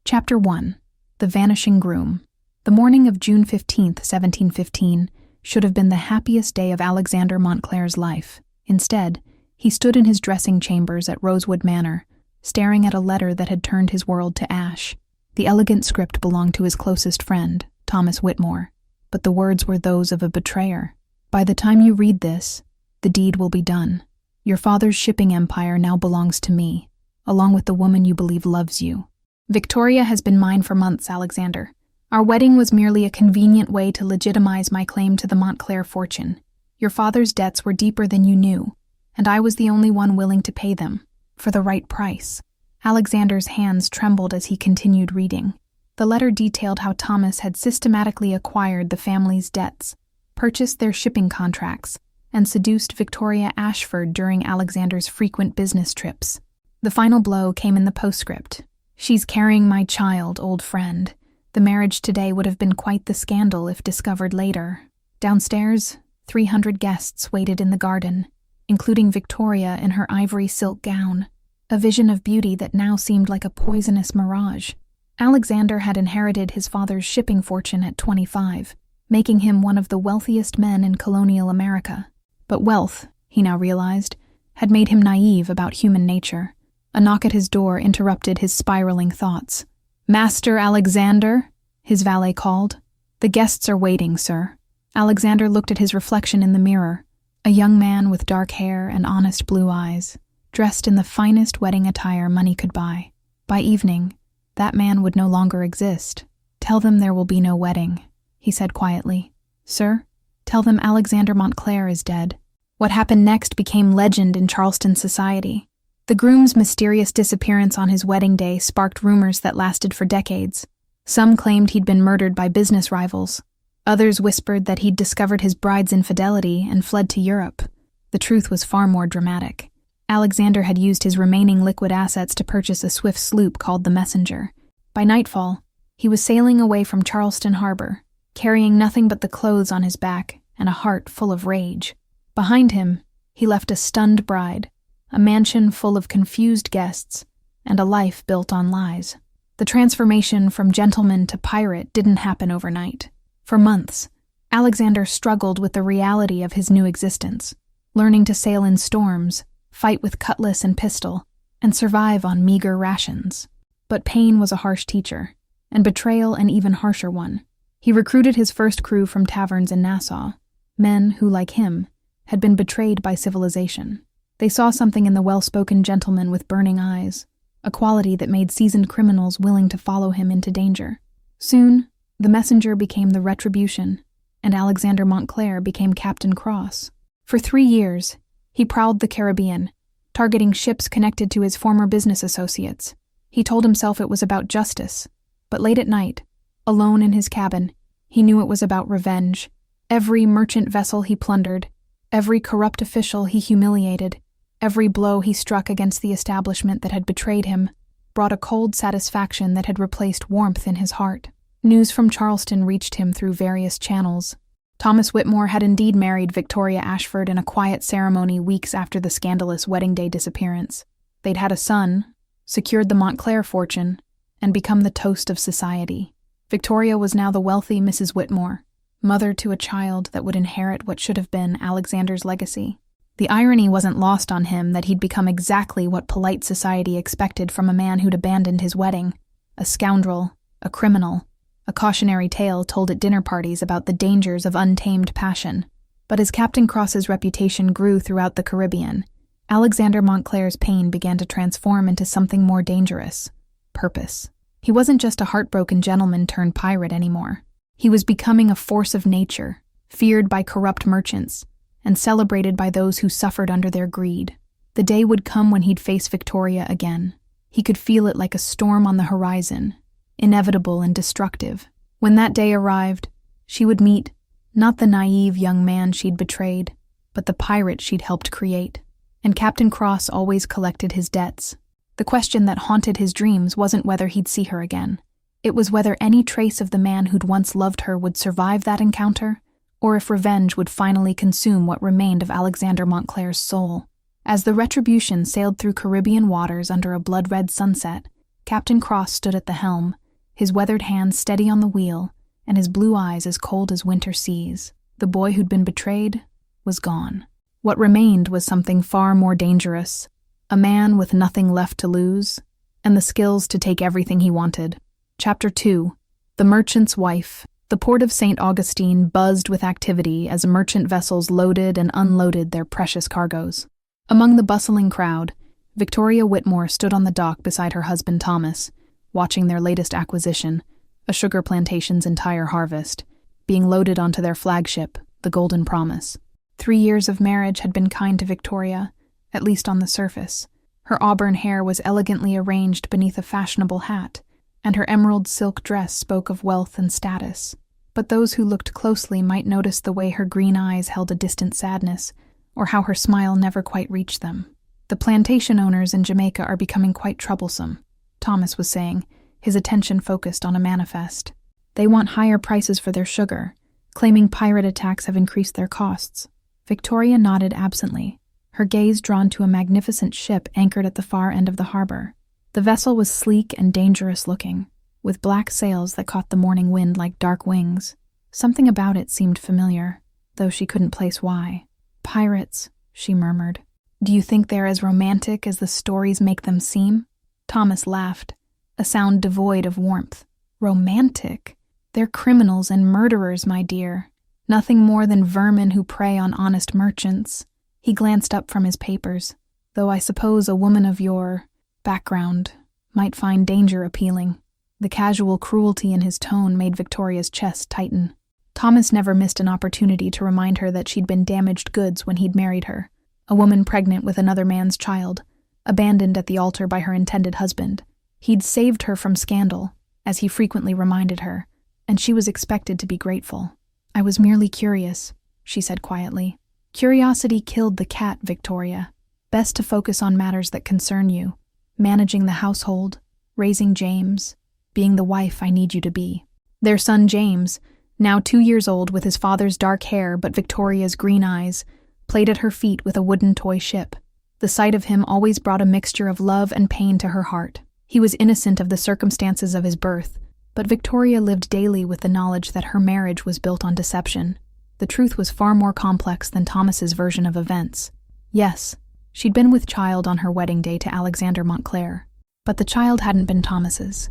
Chapter 1. The Vanishing Groom. The morning of June 15th, 1715, should have been the happiest day of Alexander Montclair's life. Instead, he stood in his dressing chambers at Rosewood Manor, staring at a letter that had turned his world to ash. The elegant script belonged to his closest friend, Thomas Whitmore, but the words were those of a betrayer. By the time you read this, the deed will be done. Your father's shipping empire now belongs to me, along with the woman you believe loves you. Victoria has been mine for months, Alexander. Our wedding was merely a convenient way to legitimize my claim to the Montclair fortune. Your father's debts were deeper than you knew, and I was the only one willing to pay them, for the right price. Alexander's hands trembled as he continued reading. The letter detailed how Thomas had systematically acquired the family's debts, purchased their shipping contracts, and seduced Victoria Ashford during Alexander's frequent business trips. The final blow came in the postscript. She's carrying my child, old friend. The marriage today would have been quite the scandal if discovered later. Downstairs, 300 guests waited in the garden, including Victoria in her ivory silk gown, a vision of beauty that now seemed like a poisonous mirage. Alexander had inherited his father's shipping fortune at 25, making him one of the wealthiest men in colonial America. But wealth, he now realized, had made him naive about human nature. A knock at his door interrupted his spiraling thoughts. "Master Alexander?" his valet called. "The guests are waiting, sir." Alexander looked at his reflection in the mirror, a young man with dark hair and honest blue eyes, dressed in the finest wedding attire money could buy. By evening, that man would no longer exist. "Tell them there will be no wedding," he said quietly. "Sir, tell them Alexander Montclair is dead." What happened next became legend in Charleston society. The groom's mysterious disappearance on his wedding day sparked rumors that lasted for decades. Some claimed he'd been murdered by business rivals. Others whispered that he'd discovered his bride's infidelity and fled to Europe. The truth was far more dramatic. Alexander had used his remaining liquid assets to purchase a swift sloop called the Messenger. By nightfall, he was sailing away from Charleston Harbor, carrying nothing but the clothes on his back and a heart full of rage. Behind him, he left a stunned bride, a mansion full of confused guests, and a life built on lies. The transformation from gentleman to pirate didn't happen overnight. For months, Alexander struggled with the reality of his new existence, learning to sail in storms, fight with cutlass and pistol, and survive on meager rations. But pain was a harsh teacher, and betrayal an even harsher one. He recruited his first crew from taverns in Nassau, men who, like him, had been betrayed by civilization. They saw something in the well-spoken gentleman with burning eyes, a quality that made seasoned criminals willing to follow him into danger. Soon, the Messenger became the Retribution, and Alexander Montclair became Captain Cross. For 3 years, he prowled the Caribbean, targeting ships connected to his former business associates. He told himself it was about justice, but late at night, alone in his cabin, he knew it was about revenge. Every merchant vessel he plundered, every corrupt official he humiliated, every blow he struck against the establishment that had betrayed him brought a cold satisfaction that had replaced warmth in his heart. News from Charleston reached him through various channels. Thomas Whitmore had indeed married Victoria Ashford in a quiet ceremony weeks after the scandalous wedding day disappearance. They'd had a son, secured the Montclair fortune, and become the toast of society. Victoria was now the wealthy Mrs. Whitmore, mother to a child that would inherit what should have been Alexander's legacy. The irony wasn't lost on him that he'd become exactly what polite society expected from a man who'd abandoned his wedding: a scoundrel, a criminal, a cautionary tale told at dinner parties about the dangers of untamed passion. But as Captain Cross's reputation grew throughout the Caribbean, Alexander Montclair's pain began to transform into something more dangerous: purpose. He wasn't just a heartbroken gentleman turned pirate anymore. He was becoming a force of nature, feared by corrupt merchants, and celebrated by those who suffered under their greed. The day would come when he'd face Victoria again. He could feel it like a storm on the horizon, inevitable and destructive. When that day arrived, she would meet not the naive young man she'd betrayed, but the pirate she'd helped create. And Captain Cross always collected his debts. The question that haunted his dreams wasn't whether he'd see her again. It was whether any trace of the man who'd once loved her would survive that encounter, or if revenge would finally consume what remained of Alexander Montclair's soul. As the Retribution sailed through Caribbean waters under a blood-red sunset, Captain Cross stood at the helm, his weathered hands steady on the wheel, and his blue eyes as cold as winter seas. The boy who'd been betrayed was gone. What remained was something far more dangerous, a man with nothing left to lose, and the skills to take everything he wanted. Chapter 2. The Merchant's Wife. The port of St. Augustine buzzed with activity as merchant vessels loaded and unloaded their precious cargoes. Among the bustling crowd, Victoria Whitmore stood on the dock beside her husband Thomas, watching their latest acquisition, a sugar plantation's entire harvest, being loaded onto their flagship, the Golden Promise. 3 years of marriage had been kind to Victoria, at least on the surface. Her auburn hair was elegantly arranged beneath a fashionable hat, and her emerald silk dress spoke of wealth and status. But those who looked closely might notice the way her green eyes held a distant sadness, or how her smile never quite reached them. "The plantation owners in Jamaica are becoming quite troublesome," Thomas was saying, his attention focused on a manifest. "They want higher prices for their sugar, claiming pirate attacks have increased their costs." Victoria nodded absently, her gaze drawn to a magnificent ship anchored at the far end of the harbor. The vessel was sleek and dangerous-looking, with black sails that caught the morning wind like dark wings. Something about it seemed familiar, though she couldn't place why. "Pirates," she murmured. "Do you think they're as romantic as the stories make them seem?" Thomas laughed, a sound devoid of warmth. "Romantic? They're criminals and murderers, my dear. Nothing more than vermin who prey on honest merchants." He glanced up from his papers, "though I suppose a woman of your background might find danger appealing." The casual cruelty in his tone made Victoria's chest tighten. Thomas never missed an opportunity to remind her that she'd been damaged goods when he'd married her, a woman pregnant with another man's child, abandoned at the altar by her intended husband. He'd saved her from scandal, as he frequently reminded her, and she was expected to be grateful. "I was merely curious," she said quietly. "Curiosity killed the cat, Victoria. Best to focus on matters that concern you. Managing the household, raising James, being the wife I need you to be." Their son James, now 2 years old with his father's dark hair but Victoria's green eyes, played at her feet with a wooden toy ship. The sight of him always brought a mixture of love and pain to her heart. He was innocent of the circumstances of his birth, but Victoria lived daily with the knowledge that her marriage was built on deception. The truth was far more complex than Thomas's version of events. Yes, she'd been with child on her wedding day to Alexander Montclair, but the child hadn't been Thomas's.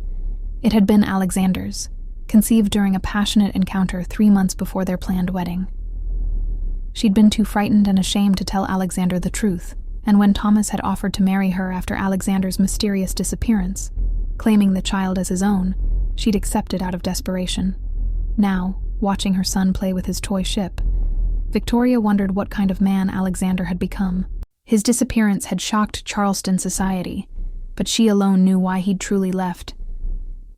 It had been Alexander's, conceived during a passionate encounter 3 months before their planned wedding. She'd been too frightened and ashamed to tell Alexander the truth, and when Thomas had offered to marry her after Alexander's mysterious disappearance, claiming the child as his own, she'd accepted out of desperation. Now, watching her son play with his toy ship, Victoria wondered what kind of man Alexander had become. His disappearance had shocked Charleston society, but she alone knew why he'd truly left.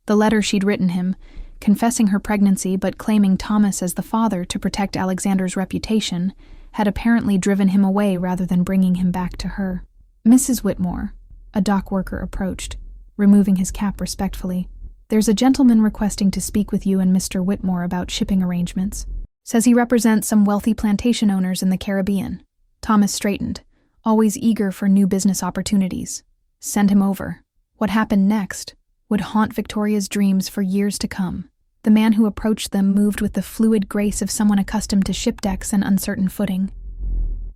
The letter she'd written him, confessing her pregnancy but claiming Thomas as the father to protect Alexander's reputation, had apparently driven him away rather than bringing him back to her. "Mrs. Whitmore," a dock worker approached, removing his cap respectfully. "There's a gentleman requesting to speak with you and Mr. Whitmore about shipping arrangements. Says he represents some wealthy plantation owners in the Caribbean." Thomas straightened, always eager for new business opportunities. Send him over. What happened next would haunt Victoria's dreams for years to come. The man who approached them moved with the fluid grace of someone accustomed to ship decks and uncertain footing.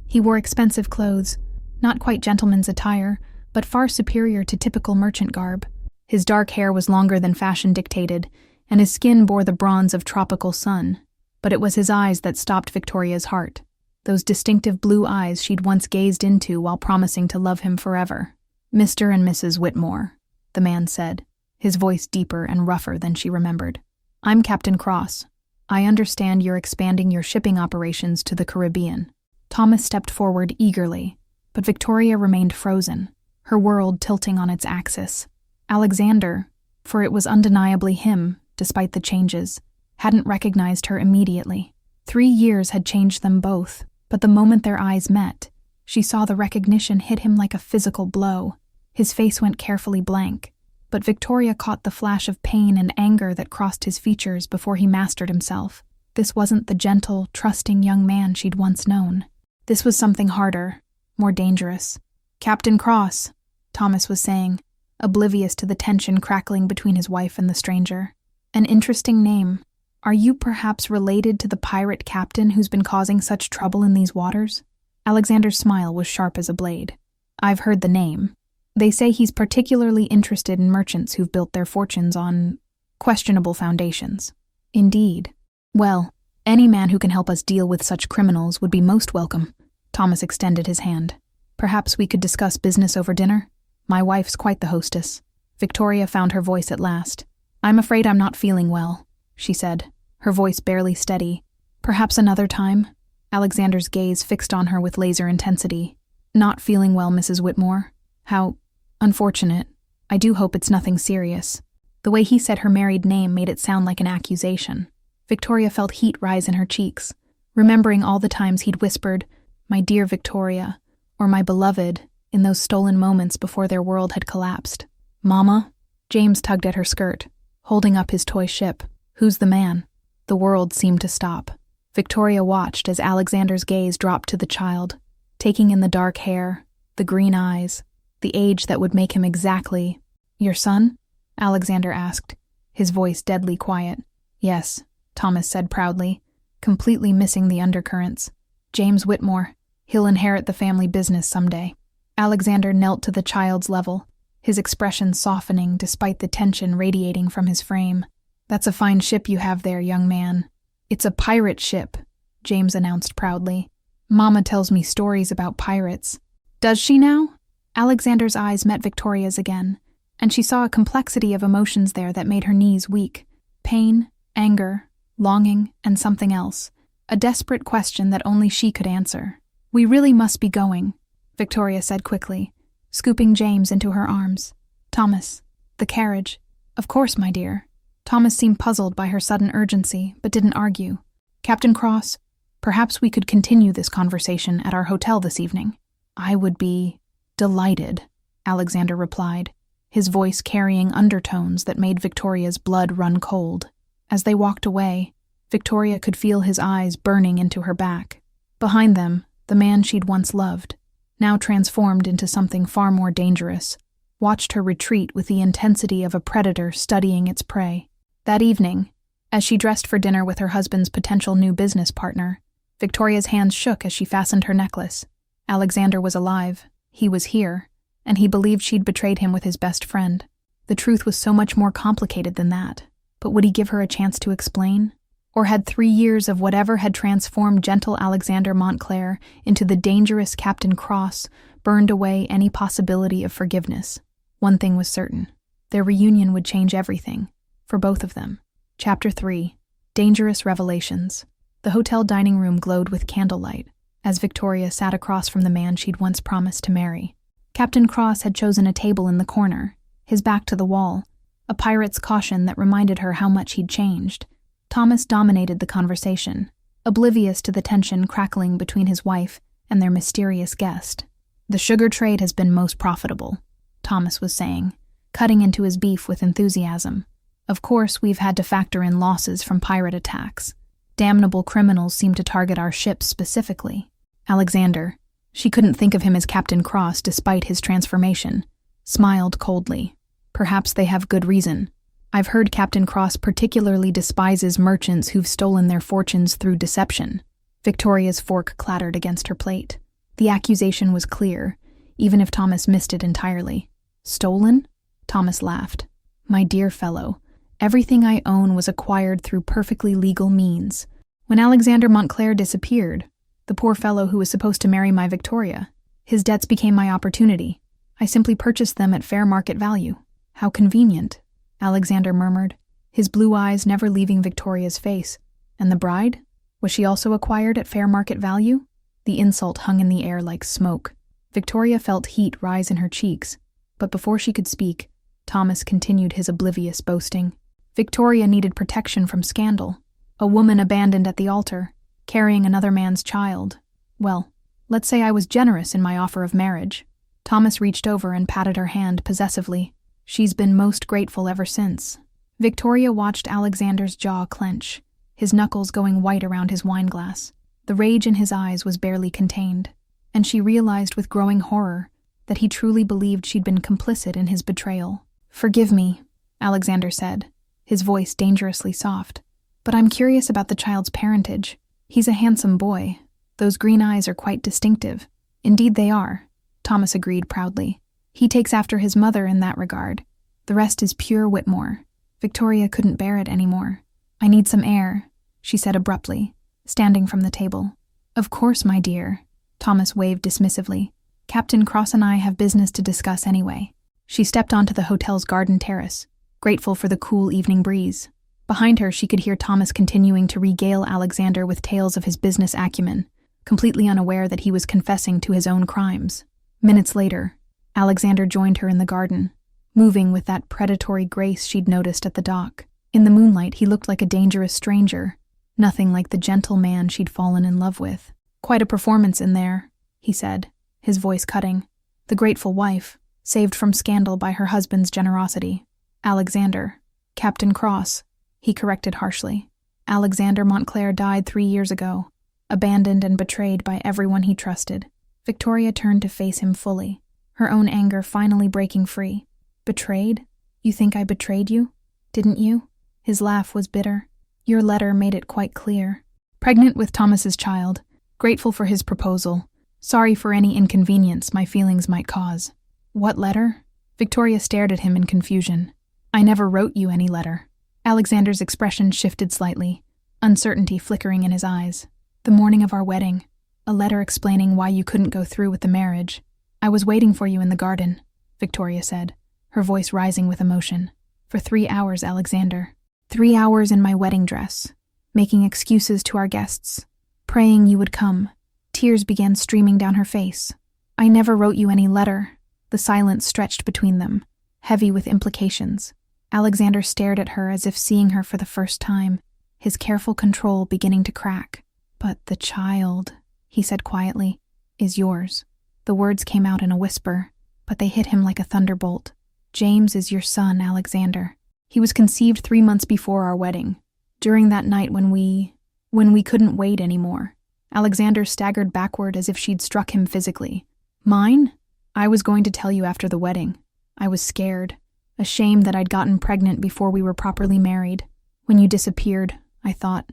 He wore expensive clothes, not quite gentleman's attire, but far superior to typical merchant garb. His dark hair was longer than fashion dictated, and his skin bore the bronze of tropical sun. But it was his eyes that stopped Victoria's heart, those distinctive blue eyes she'd once gazed into while promising to love him forever. "Mr. and Mrs. Whitmore," the man said, his voice deeper and rougher than she remembered. "I'm Captain Cross. I understand you're expanding your shipping operations to the Caribbean." Thomas stepped forward eagerly, but Victoria remained frozen, her world tilting on its axis. Alexander, for it was undeniably him, despite the changes, hadn't recognized her immediately. 3 years had changed them both, but the moment their eyes met, she saw the recognition hit him like a physical blow. His face went carefully blank, but Victoria caught the flash of pain and anger that crossed his features before he mastered himself. This wasn't the gentle, trusting young man she'd once known. This was something harder, more dangerous. "Captain Cross," Thomas was saying, oblivious to the tension crackling between his wife and the stranger. An interesting name. Are you perhaps related to the pirate captain who's been causing such trouble in these waters? Alexander's smile was sharp as a blade. I've heard the name. They say he's particularly interested in merchants who've built their fortunes on questionable foundations. Indeed. Well, any man who can help us deal with such criminals would be most welcome. Thomas extended his hand. Perhaps we could discuss business over dinner? My wife's quite the hostess. Victoria found her voice at last. I'm afraid I'm not feeling well, she said, her voice barely steady. Perhaps another time? Alexander's gaze fixed on her with laser intensity. Not feeling well, Mrs. Whitmore? How unfortunate. I do hope it's nothing serious. The way he said her married name made it sound like an accusation. Victoria felt heat rise in her cheeks, remembering all the times he'd whispered, "My dear Victoria," or "my beloved," in those stolen moments before their world had collapsed. Mama? James tugged at her skirt, holding up his toy ship. Who's the man? The world seemed to stop. Victoria watched as Alexander's gaze dropped to the child, taking in the dark hair, the green eyes, the age that would make him exactly. Your son? Alexander asked, his voice deadly quiet. Yes, Thomas said proudly, completely missing the undercurrents. James Whitmore. He'll inherit the family business someday. Alexander knelt to the child's level, his expression softening despite the tension radiating from his frame. That's a fine ship you have there, young man. It's a pirate ship, James announced proudly. Mama tells me stories about pirates. Does she now? Alexander's eyes met Victoria's again, and she saw a complexity of emotions there that made her knees weak. Pain, anger, longing, and something else. A desperate question that only she could answer. We really must be going, Victoria said quickly, scooping James into her arms. Thomas, the carriage. Of course, my dear. Thomas seemed puzzled by her sudden urgency, but didn't argue. Captain Cross, perhaps we could continue this conversation at our hotel this evening. I would be delighted, Alexander replied, his voice carrying undertones that made Victoria's blood run cold. As they walked away, Victoria could feel his eyes burning into her back. Behind them, the man she'd once loved, now transformed into something far more dangerous, watched her retreat with the intensity of a predator studying its prey. That evening, as she dressed for dinner with her husband's potential new business partner, Victoria's hands shook as she fastened her necklace. Alexander was alive, he was here, and he believed she'd betrayed him with his best friend. The truth was so much more complicated than that, but would he give her a chance to explain? Or had 3 years of whatever had transformed gentle Alexander Montclair into the dangerous Captain Cross burned away any possibility of forgiveness? One thing was certain. Their reunion would change everything, for both of them. Chapter 3. Dangerous Revelations. The hotel dining room glowed with candlelight, as Victoria sat across from the man she'd once promised to marry. Captain Cross had chosen a table in the corner, his back to the wall, a pirate's caution that reminded her how much he'd changed. Thomas dominated the conversation, oblivious to the tension crackling between his wife and their mysterious guest. The sugar trade has been most profitable, Thomas was saying, cutting into his beef with enthusiasm. Of course, we've had to factor in losses from pirate attacks. Damnable criminals seem to target our ships specifically. Alexander, she couldn't think of him as Captain Cross despite his transformation, smiled coldly. Perhaps they have good reason. I've heard Captain Cross particularly despises merchants who've stolen their fortunes through deception. Victoria's fork clattered against her plate. The accusation was clear, even if Thomas missed it entirely. Stolen? Thomas laughed. My dear fellow, everything I own was acquired through perfectly legal means. When Alexander Montclair disappeared, the poor fellow who was supposed to marry my Victoria, his debts became my opportunity. I simply purchased them at fair market value. How convenient, Alexander murmured, his blue eyes never leaving Victoria's face. And the bride? Was she also acquired at fair market value? The insult hung in the air like smoke. Victoria felt heat rise in her cheeks, but before she could speak, Thomas continued his oblivious boasting. Victoria needed protection from scandal. A woman abandoned at the altar, carrying another man's child. Well, let's say I was generous in my offer of marriage. Thomas reached over and patted her hand possessively. She's been most grateful ever since. Victoria watched Alexander's jaw clench, his knuckles going white around his wineglass. The rage in his eyes was barely contained, and she realized with growing horror that he truly believed she'd been complicit in his betrayal. "Forgive me," Alexander said, his voice dangerously soft. "But I'm curious about the child's parentage. He's a handsome boy. Those green eyes are quite distinctive." "Indeed they are," Thomas agreed proudly. "He takes after his mother in that regard. The rest is pure Whitmore." Victoria couldn't bear it anymore. "I need some air," she said abruptly, standing from the table. "Of course, my dear," Thomas waved dismissively. "Captain Cross and I have business to discuss anyway." She stepped onto the hotel's garden terrace, grateful for the cool evening breeze. Behind her, she could hear Thomas continuing to regale Alexander with tales of his business acumen, completely unaware that he was confessing to his own crimes. Minutes later, Alexander joined her in the garden, moving with that predatory grace she'd noticed at the dock. In the moonlight, he looked like a dangerous stranger, nothing like the gentle man she'd fallen in love with. "Quite a performance in there," he said, his voice cutting. "The grateful wife, saved from scandal by her husband's generosity. Alexander, Captain Cross," he corrected harshly. "Alexander Montclair died 3 years ago, abandoned and betrayed by everyone he trusted." Victoria turned to face him fully, her own anger finally breaking free. "Betrayed? You think I betrayed you? Didn't you?" His laugh was bitter. "Your letter made it quite clear. Pregnant with Thomas's child, grateful for his proposal, sorry for any inconvenience my feelings might cause." "What letter?" Victoria stared at him in confusion. "I never wrote you any letter." Alexander's expression shifted slightly, uncertainty flickering in his eyes. "The morning of our wedding. A letter explaining why you couldn't go through with the marriage. I was waiting for you in the garden," Victoria said, her voice rising with emotion. "For 3 hours, Alexander. 3 hours in my wedding dress, making excuses to our guests, praying you would come." Tears began streaming down her face. "I never wrote you any letter." The silence stretched between them, heavy with implications. Alexander stared at her as if seeing her for the first time, his careful control beginning to crack. "But the child," he said quietly, "is yours." The words came out in a whisper, but they hit him like a thunderbolt. "James is your son, Alexander. He was conceived 3 months before our wedding, during that night when we couldn't wait anymore." Alexander staggered backward as if she'd struck him physically. "Mine? I was going to tell you after the wedding. I was scared, ashamed that I'd gotten pregnant before we were properly married. When you disappeared, I thought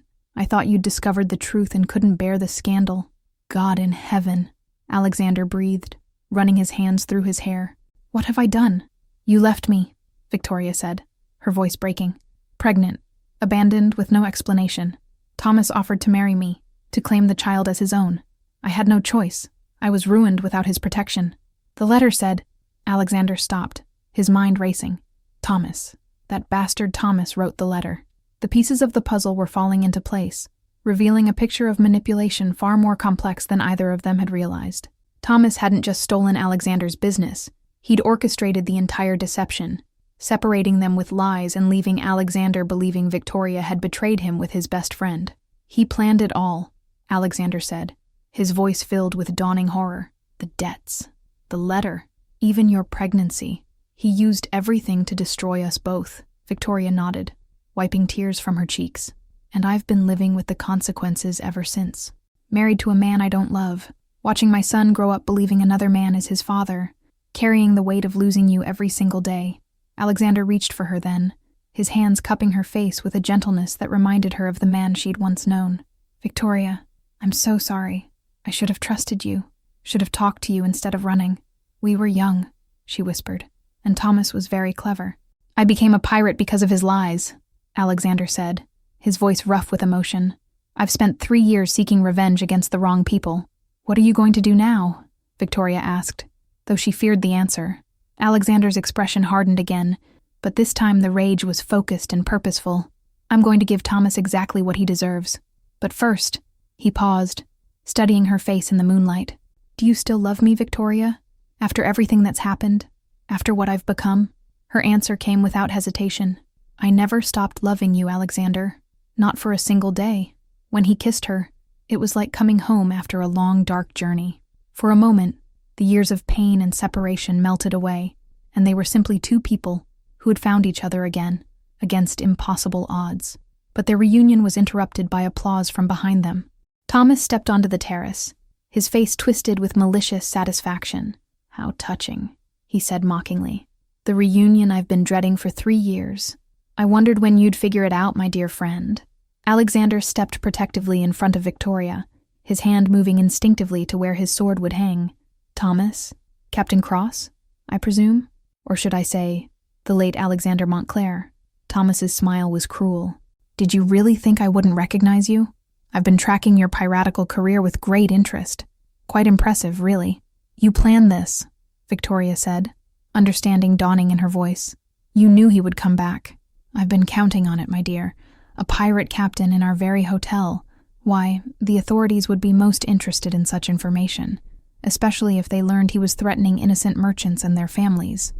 you'd discovered the truth and couldn't bear the scandal." "God in heaven," Alexander breathed, running his hands through his hair. "What have I done?" "You left me," Victoria said, her voice breaking. "Pregnant, abandoned with no explanation. Thomas offered to marry me, to claim the child as his own. I had no choice. I was ruined without his protection. The letter said—" Alexander stopped, his mind racing. Thomas. That bastard Thomas wrote the letter. The pieces of the puzzle were falling into place, revealing a picture of manipulation far more complex than either of them had realized. Thomas hadn't just stolen Alexander's business. He'd orchestrated the entire deception, separating them with lies and leaving Alexander believing Victoria had betrayed him with his best friend. "He planned it all," Alexander said, his voice filled with dawning horror. "The debts, the letter, even your pregnancy. He used everything to destroy us both." Victoria nodded, wiping tears from her cheeks. "And I've been living with the consequences ever since. Married to a man I don't love, watching my son grow up believing another man is his father, carrying the weight of losing you every single day." Alexander reached for her then, his hands cupping her face with a gentleness that reminded her of the man she'd once known. "Victoria, I'm so sorry. I should have trusted you, should have talked to you instead of running. We were young," she whispered, "and Thomas was very clever." "I became a pirate because of his lies," Alexander said, his voice rough with emotion. "I've spent 3 years seeking revenge against the wrong people." "What are you going to do now?" Victoria asked, though she feared the answer. Alexander's expression hardened again, but this time the rage was focused and purposeful. "I'm going to give Thomas exactly what he deserves. But first," he paused, studying her face in the moonlight. "Do you still love me, Victoria? After everything that's happened? After what I've become?" Her answer came without hesitation. "I never stopped loving you, Alexander. Not for a single day." When he kissed her, it was like coming home after a long, dark journey. For a moment, the years of pain and separation melted away, and they were simply two people who had found each other again, against impossible odds. But their reunion was interrupted by applause from behind them. Thomas stepped onto the terrace, his face twisted with malicious satisfaction. How touching, he said mockingly. The reunion I've been dreading for 3 years. I wondered when you'd figure it out, my dear friend. Alexander stepped protectively in front of Victoria, his hand moving instinctively to where his sword would hang. Thomas? Captain Cross, I presume? Or should I say, the late Alexander Montclair? Thomas's smile was cruel. Did you really think I wouldn't recognize you? I've been tracking your piratical career with great interest. Quite impressive, really. You planned this, Victoria said, understanding dawning in her voice. You knew he would come back. I've been counting on it, my dear. A pirate captain in our very hotel. Why, the authorities would be most interested in such information, especially if they learned he was threatening innocent merchants and their families.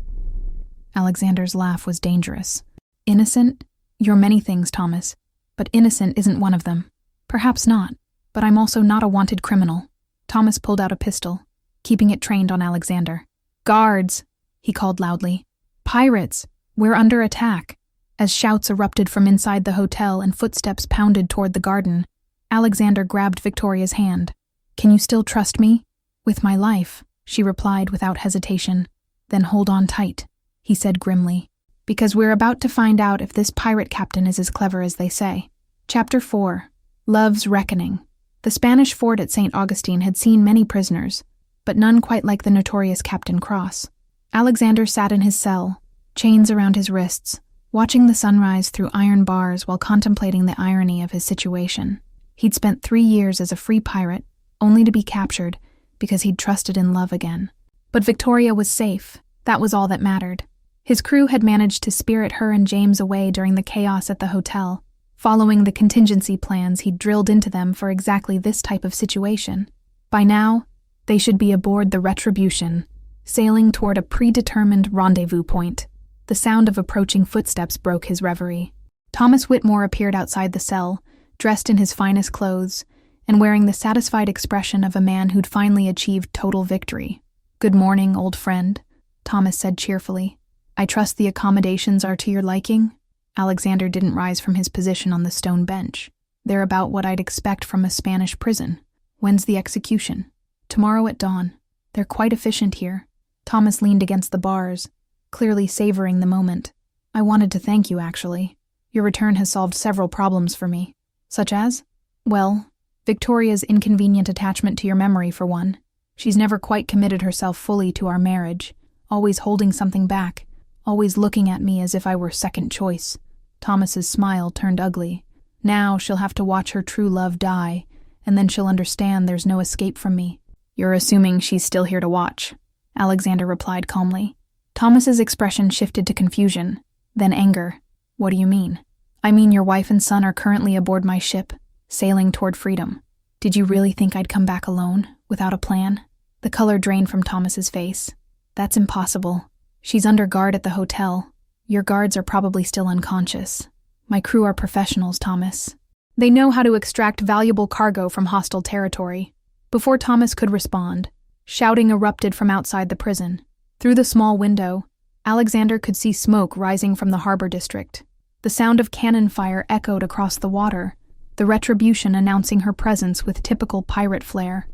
Alexander's laugh was dangerous. Innocent? You're many things, Thomas, but innocent isn't one of them. Perhaps not, but I'm also not a wanted criminal. Thomas pulled out a pistol, keeping it trained on Alexander. Guards, he called loudly. Pirates, we're under attack. As shouts erupted from inside the hotel and footsteps pounded toward the garden, Alexander grabbed Victoria's hand. Can you still trust me? With my life, she replied without hesitation. Then hold on tight, he said grimly, because we're about to find out if this pirate captain is as clever as they say. Chapter 4. Love's Reckoning. The Spanish fort at St. Augustine had seen many prisoners, but none quite like the notorious Captain Cross. Alexander sat in his cell, chains around his wrists, watching the sunrise through iron bars while contemplating the irony of his situation. He'd spent 3 years as a free pirate, only to be captured because he'd trusted in love again. But Victoria was safe. That was all that mattered. His crew had managed to spirit her and James away during the chaos at the hotel, following the contingency plans he'd drilled into them for exactly this type of situation. By now, they should be aboard the Retribution, sailing toward a predetermined rendezvous point. The sound of approaching footsteps broke his reverie. Thomas Whitmore appeared outside the cell, dressed in his finest clothes, and wearing the satisfied expression of a man who'd finally achieved total victory. Good morning, old friend, Thomas said cheerfully. I trust the accommodations are to your liking? Alexander didn't rise from his position on the stone bench. They're about what I'd expect from a Spanish prison. When's the execution? Tomorrow at dawn. They're quite efficient here. Thomas leaned against the bars, clearly savoring the moment. I wanted to thank you, actually. Your return has solved several problems for me. Such as? Well, Victoria's inconvenient attachment to your memory, for one. She's never quite committed herself fully to our marriage, always holding something back, always looking at me as if I were second choice. Thomas's smile turned ugly. Now she'll have to watch her true love die, and then she'll understand there's no escape from me. You're assuming she's still here to watch, Alexander replied calmly. Thomas's expression shifted to confusion, then anger. What do you mean? I mean your wife and son are currently aboard my ship, sailing toward freedom. Did you really think I'd come back alone, without a plan? The color drained from Thomas's face. That's impossible. She's under guard at the hotel. Your guards are probably still unconscious. My crew are professionals, Thomas. They know how to extract valuable cargo from hostile territory. Before Thomas could respond, shouting erupted from outside the prison. Through the small window, Alexander could see smoke rising from the harbor district. The sound of cannon fire echoed across the water, the Retribution announcing her presence with typical pirate flair.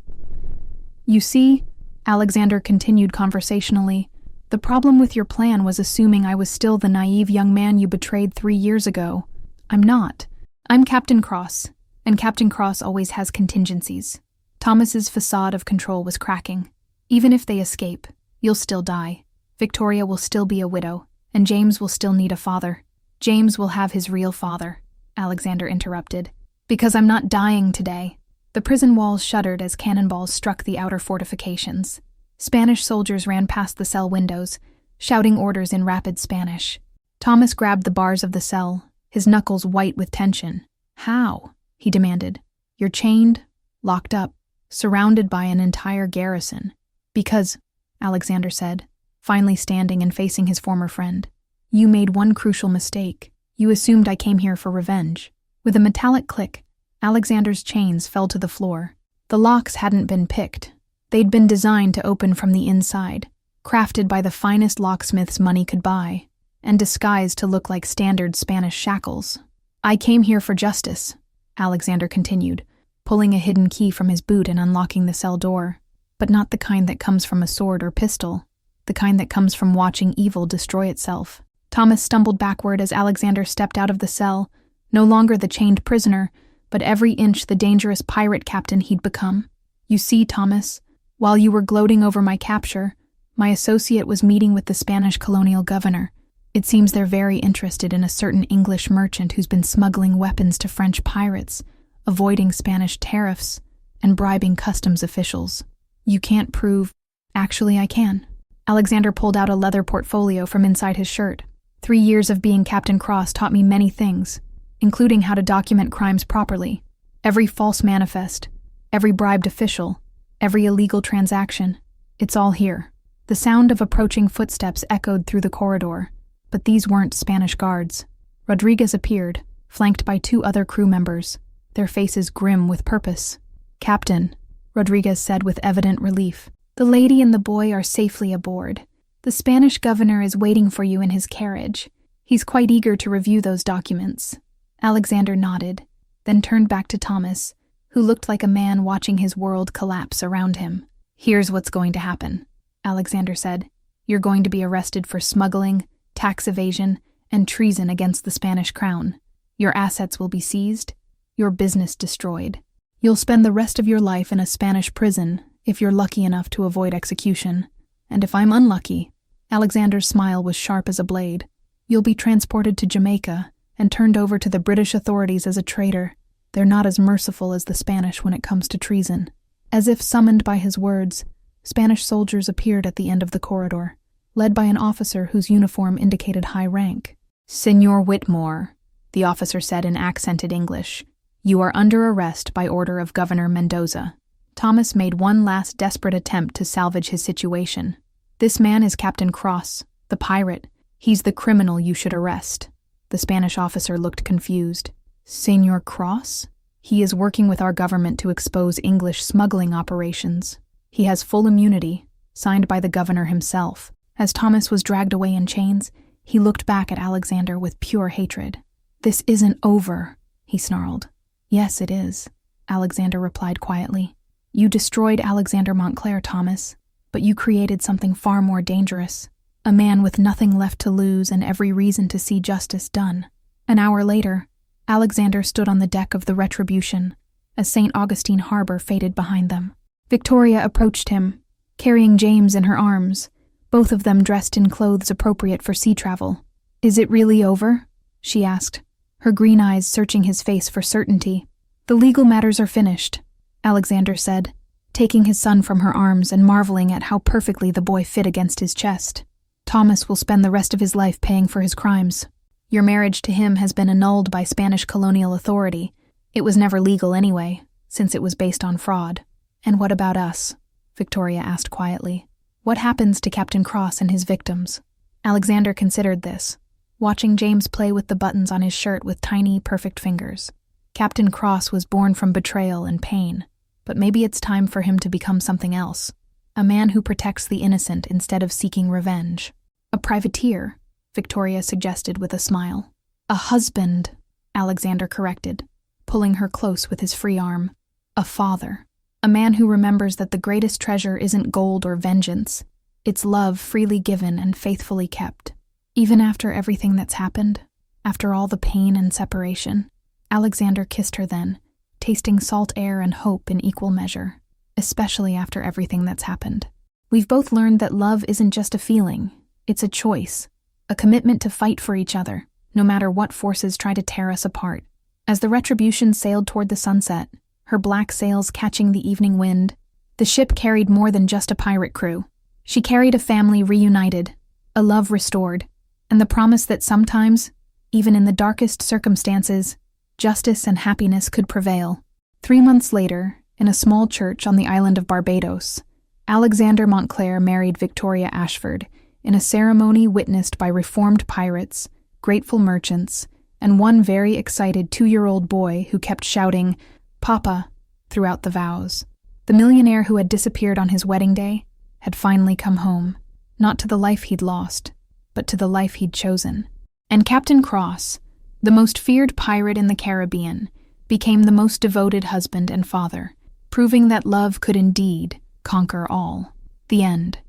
You see, Alexander continued conversationally, the problem with your plan was assuming I was still the naive young man you betrayed 3 years ago. I'm not. I'm Captain Cross, and Captain Cross always has contingencies. Thomas's facade of control was cracking. Even if they escape, you'll still die. Victoria will still be a widow, and James will still need a father. James will have his real father, Alexander interrupted. Because I'm not dying today. The prison walls shuddered as cannonballs struck the outer fortifications. Spanish soldiers ran past the cell windows, shouting orders in rapid Spanish. Thomas grabbed the bars of the cell, his knuckles white with tension. How? He demanded. You're chained, locked up, surrounded by an entire garrison. Because, Alexander said, finally standing and facing his former friend, you made one crucial mistake. You assumed I came here for revenge. With a metallic click, Alexander's chains fell to the floor. The locks hadn't been picked. They'd been designed to open from the inside, crafted by the finest locksmiths money could buy, and disguised to look like standard Spanish shackles. I came here for justice, Alexander continued, pulling a hidden key from his boot and unlocking the cell door. but not the kind that comes from a sword or pistol, the kind that comes from watching evil destroy itself. Thomas stumbled backward as Alexander stepped out of the cell, no longer the chained prisoner, but every inch the dangerous pirate captain he'd become. You see, Thomas, while you were gloating over my capture, my associate was meeting with the Spanish colonial governor. It seems they're very interested in a certain English merchant who's been smuggling weapons to French pirates, avoiding Spanish tariffs, and bribing customs officials. You can't prove— Actually, I can. Alexander pulled out a leather portfolio from inside his shirt. 3 years of being Captain Cross taught me many things, including how to document crimes properly. Every false manifest, every bribed official, every illegal transaction. It's all here. The sound of approaching footsteps echoed through the corridor, but these weren't Spanish guards. Rodriguez appeared, flanked by 2 other crew members, their faces grim with purpose. "Captain," Rodriguez said with evident relief, "the lady and the boy are safely aboard. The Spanish governor is waiting for you in his carriage. He's quite eager to review those documents." Alexander nodded, then turned back to Thomas, who looked like a man watching his world collapse around him. "Here's what's going to happen," Alexander said. "You're going to be arrested for smuggling, tax evasion, and treason against the Spanish crown. Your assets will be seized, your business destroyed. You'll spend the rest of your life in a Spanish prison if you're lucky enough to avoid execution. And if I'm unlucky," Alexander's smile was sharp as a blade, "you'll be transported to Jamaica and turned over to the British authorities as a traitor. They're not as merciful as the Spanish when it comes to treason." As if summoned by his words, Spanish soldiers appeared at the end of the corridor, led by an officer whose uniform indicated high rank. "Senor Whitmore," the officer said in accented English, "you are under arrest by order of Governor Mendoza." Thomas made one last desperate attempt to salvage his situation. "This man is Captain Cross, the pirate. He's the criminal you should arrest." The Spanish officer looked confused. "Senor Cross? He is working with our government to expose English smuggling operations. He has full immunity, signed by the governor himself." As Thomas was dragged away in chains, he looked back at Alexander with pure hatred. "This isn't over," he snarled. "Yes, it is," Alexander replied quietly. "You destroyed Alexander Montclair, Thomas, but you created something far more dangerous. A man with nothing left to lose and every reason to see justice done." An hour later, Alexander stood on the deck of the Retribution as St. Augustine Harbor faded behind them. Victoria approached him, carrying James in her arms, both of them dressed in clothes appropriate for sea travel. "Is it really over?" she asked, her green eyes searching his face for certainty. "The legal matters are finished," Alexander said, taking his son from her arms and marveling at how perfectly the boy fit against his chest. "Thomas will spend the rest of his life paying for his crimes. Your marriage to him has been annulled by Spanish colonial authority. It was never legal anyway, since it was based on fraud." "And what about us?" Victoria asked quietly. "What happens to Captain Cross and his victims?" Alexander considered this, watching James play with the buttons on his shirt with tiny, perfect fingers. Captain Cross was born from betrayal and pain, but maybe it's time for him to become something else. A man who protects the innocent instead of seeking revenge. "A privateer," Victoria suggested with a smile. "A husband," Alexander corrected, pulling her close with his free arm. "A father. A man who remembers that the greatest treasure isn't gold or vengeance. It's love freely given and faithfully kept. Even after everything that's happened, after all the pain and separation." Alexander kissed her then, tasting salt air and hope in equal measure, especially after everything that's happened. "We've both learned that love isn't just a feeling, it's a choice, a commitment to fight for each other, no matter what forces try to tear us apart." As the Retribution sailed toward the sunset, her black sails catching the evening wind, the ship carried more than just a pirate crew. She carried a family reunited, a love restored, and the promise that sometimes, even in the darkest circumstances, justice and happiness could prevail. 3 months later, in a small church on the island of Barbados, Alexander Montclair married Victoria Ashford in a ceremony witnessed by reformed pirates, grateful merchants, and one very excited 2-year-old boy who kept shouting, "Papa," throughout the vows. The millionaire who had disappeared on his wedding day had finally come home, not to the life he'd lost, but to the life he'd chosen. And Captain Cross, the most feared pirate in the Caribbean, became the most devoted husband and father, proving that love could indeed conquer all. The end.